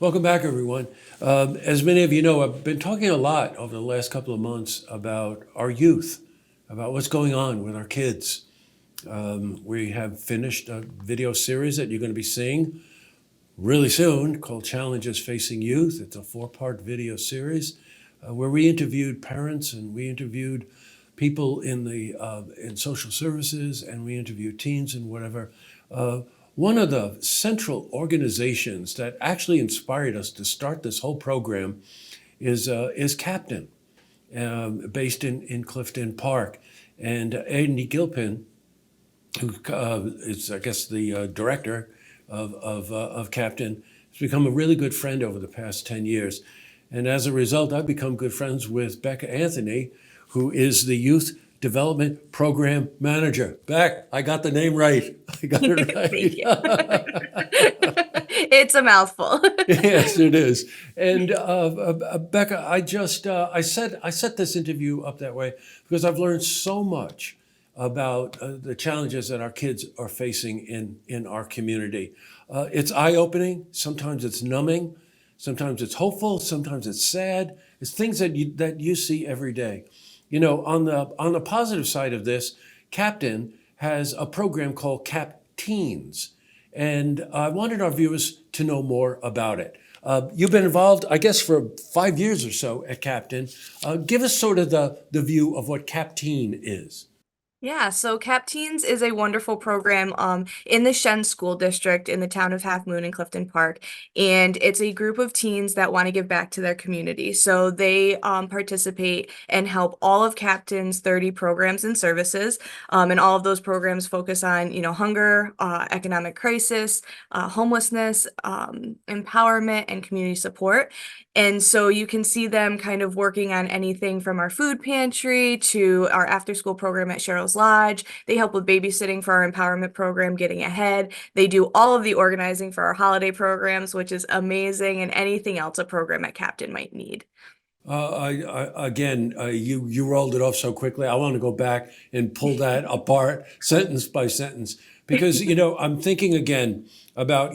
Welcome back, everyone. As many of you know, I've been talking a lot over the last couple of months about our youth, about what's going on with our kids. We have finished a video series that you're going to be seeing really soon called Challenges Facing Youth. It's a four-part video series where we interviewed parents and we interviewed people in social services and we interviewed teens and whatever. One of the central organizations that actually inspired us to start this whole program is Captain, based in Clifton Park. And Andy Gilpin, who is, I guess, the director of Captain, has become a really good friend over the past 10 years. And as a result, I've become good friends with Becca Anthony, who is the Youth Development Program Manager. Beck, I got the name right. I got it right. Thank you. It's a mouthful. Yes, it is. And Becca, I set this interview up that way because I've learned so much about the challenges that our kids are facing in our community. It's eye-opening. Sometimes it's numbing. Sometimes it's hopeful. Sometimes it's sad. It's things that you see every day. You know, on the positive side of this, Captain has a program called Cap Teens, and I wanted our viewers to know more about it. You've been involved, I guess, for 5 years or so at Captain. Give us sort of the view of what Cap Teen is. Yeah, so CAP Teens is a wonderful program in the Shen School District in the town of Half Moon in Clifton Park. And it's a group of teens that want to give back to their community. So they participate and help all of Captain's 30 programs and services. And all of those programs focus on, hunger, economic crisis, homelessness, empowerment, and community support. And so you can see them kind of working on anything from our food pantry to our after school program at Cheryl's Lodge. They help with babysitting for our empowerment program, Getting Ahead. They do all of the organizing for our holiday programs, which is amazing, and anything else a program at Captain might need. You rolled it off so quickly. I want to go back and pull that apart sentence by sentence because I'm thinking again about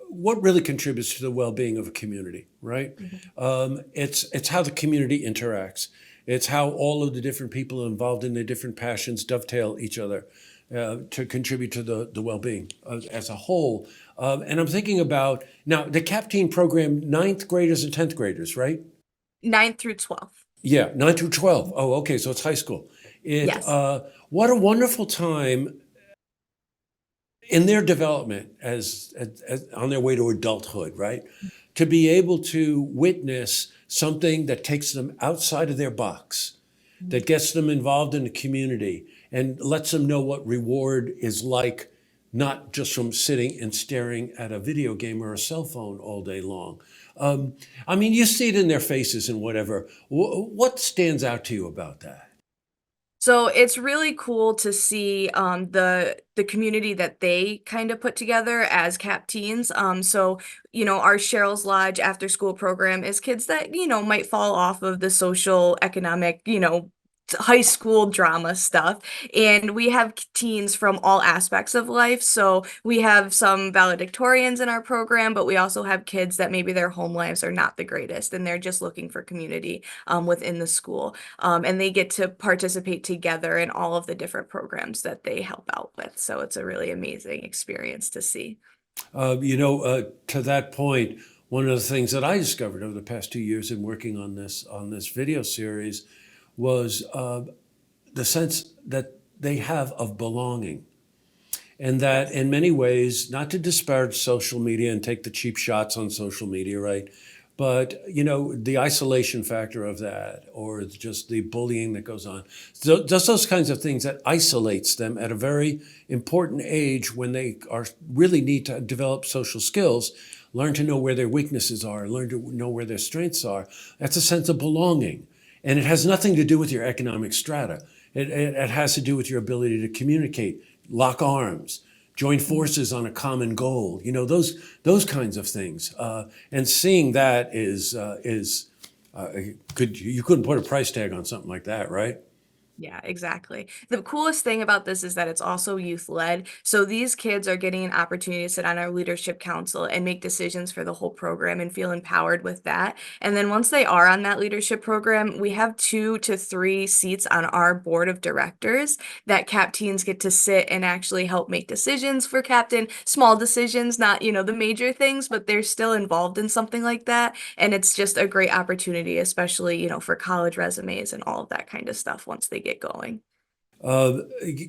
what really contributes to the well-being of a community, right? It's how the community interacts. It's how all of the different people involved in their different passions dovetail each other to contribute to the well-being as a whole. And I'm thinking about now the Cap Teen program, ninth graders and 10th graders, right? 9th through 12th. Yeah, 9 through 12. Oh, okay, so it's high school. Yes. What a wonderful time in their development as on their way to adulthood, right? To be able to witness something that takes them outside of their box, that gets them involved in the community and lets them know what reward is like, not just from sitting and staring at a video game or a cell phone all day long. I mean, you see it in their faces and whatever. What stands out to you about that? So it's really cool to see the community that they kind of put together as Cap Teens. Our Cheryl's Lodge after school program is kids that, might fall off of the social, economic, high school drama stuff. And we have teens from all aspects of life. So we have some valedictorians in our program, but we also have kids that maybe their home lives are not the greatest and they're just looking for community within the school. And they get to participate together in all of the different programs that they help out with. So it's a really amazing experience to see. To that point, one of the things that I discovered over the past 2 years in working on this video series was the sense that they have of belonging. And that in many ways, not to disparage social media and take the cheap shots on social media, right? But, the isolation factor of that, or just the bullying that goes on, so just those kinds of things that isolates them at a very important age when they really need to develop social skills, learn to know where their weaknesses are, learn to know where their strengths are. That's a sense of belonging. And it has nothing to do with your economic strata. It has to do with your ability to communicate, lock arms, join forces on a common goal. Those kinds of things. And seeing that is you couldn't put a price tag on something like that, right? Yeah, exactly. The coolest thing about this is that it's also youth led. So these kids are getting an opportunity to sit on our leadership council and make decisions for the whole program and feel empowered with that. And then once they are on that leadership program, we have 2 to 3 seats on our board of directors that CAP teens get to sit and actually help make decisions for captain, small decisions, not, the major things, but they're still involved in something like that. And it's just a great opportunity, especially, for college resumes and all of that kind of stuff once they get going. Uh,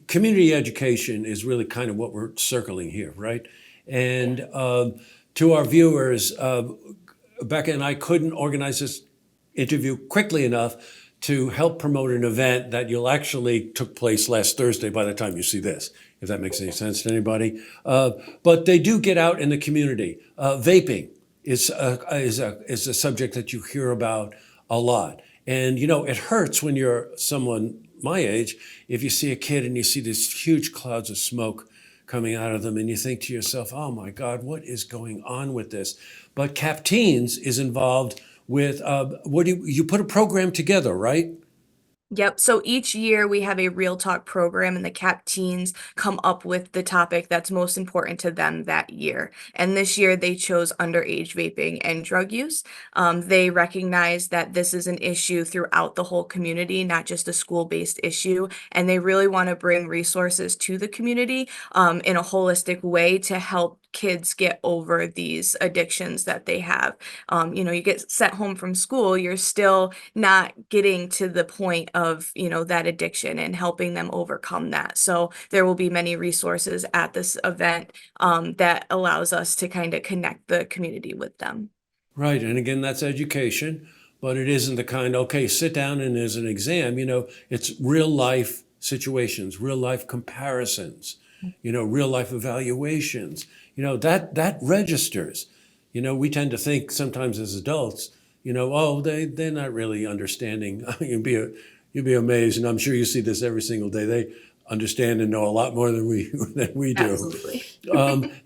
Community education is really kind of what we're circling here, right? And to our viewers, Becca and I couldn't organize this interview quickly enough to help promote an event that you'll actually took place last Thursday by the time you see this, if that makes any sense to anybody. But they do get out in the community. Vaping is a subject that you hear about a lot. And it hurts when you're someone my age if you see a kid and you see these huge clouds of smoke coming out of them and you think to yourself, oh my God, what is going on with this? But Cap Teens is involved with what do you put a program together, right? Yep. So each year we have a Real Talk program, and the CAP teens come up with the topic that's most important to them that year. And this year they chose underage vaping and drug use. They recognize that this is an issue throughout the whole community, not just a school-based issue. And they really want to bring resources to the community in a holistic way to help kids get over these addictions that they have. You get sent home from school, you're still not getting to the point of, that addiction and helping them overcome that. So there will be many resources at this event that allows us to kind of connect the community with them. Right. And again, that's education, but it isn't the kind, okay, sit down and there's an exam. It's real life situations, real life comparisons, real life evaluations. That registers. We tend to think sometimes as adults, oh, they're not really understanding. You'd be amazed, and I'm sure you see this every single day. They understand and know a lot more than we do. Absolutely.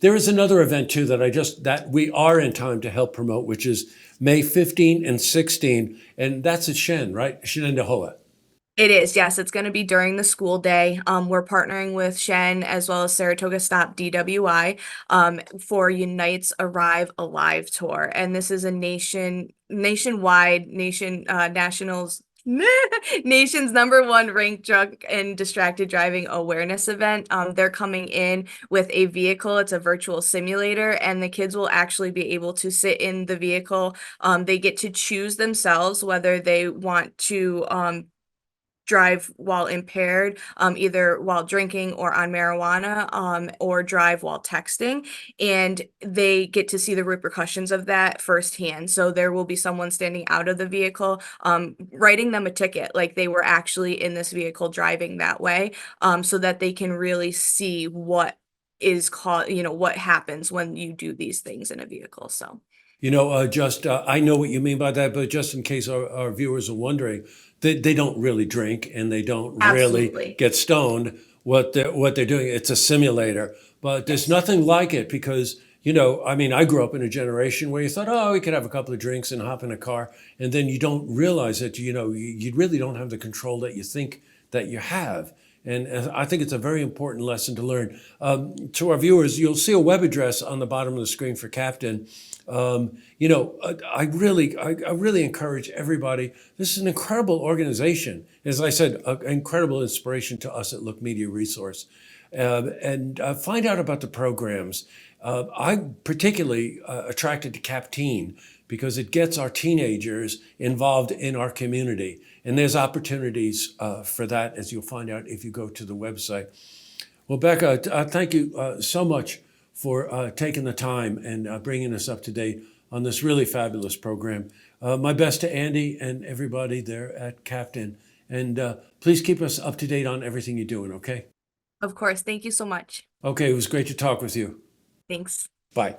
There is another event too that we are in time to help promote, which is May 15 and 16, and that's at Shen, right? Shenendehowa. It is, yes. It's going to be during the school day. We're partnering with Shen as well as Saratoga Stop DWI for Unite's Arrive Alive tour, and this is a nationwide nationals. Nation's #1 ranked drunk and distracted driving awareness event. They're coming in with a vehicle. It's a virtual simulator, and the kids will actually be able to sit in the vehicle. They get to choose themselves whether they want to drive while impaired, either while drinking or on marijuana, or drive while texting. And they get to see the repercussions of that firsthand. So there will be someone standing out of the vehicle, writing them a ticket, like they were actually in this vehicle driving that way, so that they can really see what is called, what happens when you do these things in a vehicle. So. I know what you mean by that, but just in case our viewers are wondering, they don't really drink and they don't really Absolutely. get stoned. What they're doing, it's a simulator, but there's Yes. nothing like it because, I grew up in a generation where you thought, oh, we could have a couple of drinks and hop in a car. And then you don't realize that, you really don't have the control that you think that you have. And I think it's a very important lesson to learn. To our viewers, you'll see a web address on the bottom of the screen for Captain. I really encourage everybody. This is an incredible organization. As I said, an incredible inspiration to us at Look Media Resource. And find out about the programs. I'm particularly attracted to Cap Teen because it gets our teenagers involved in our community. And there's opportunities for that, as you'll find out if you go to the website. Well, Becca, thank you so much for taking the time and bringing us up to date on this really fabulous program. My best to Andy and everybody there at Captain. And please keep us up to date on everything you're doing, okay? Of course. Thank you so much. Okay, it was great to talk with you. Thanks. Bye.